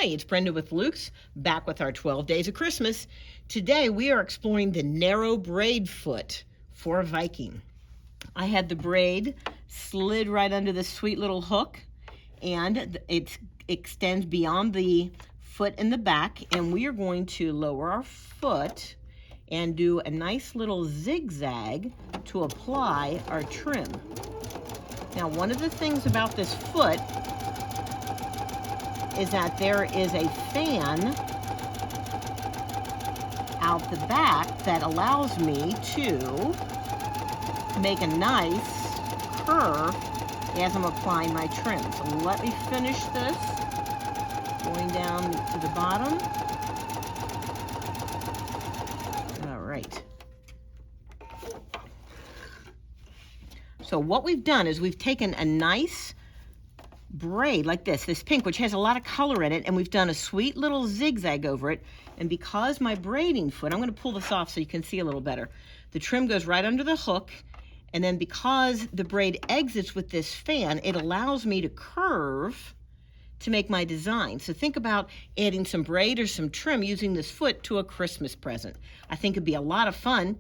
Hi, it's Brenda with Luke's, back with our 12 Days of Christmas. Today we are exploring the narrow braid foot for a Viking. I had the braid slid right under this sweet little hook, and it extends beyond the foot in the back, and we are going to lower our foot and do a nice little zigzag to apply our trim. Now, one of the things about this foot is that there is a fan out the back that allows me to make a nice curve as I'm applying my trim. So let me finish this, going down to the bottom. All right. So what we've done is we've taken a nice braid like this pink, which has a lot of color in it, and we've done a sweet little zigzag over it. And because my braiding foot, I'm going to pull this off so you can see a little better. The trim goes right under the hook, and then because the braid exits with this fan, it allows me to curve to make my design. So think about adding some braid or some trim using this foot to a Christmas present. I think it'd be a lot of fun,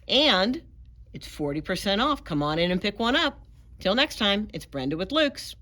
and it's 40% off. Come on in and pick one up. Till next time, it's Brenda with Luke's.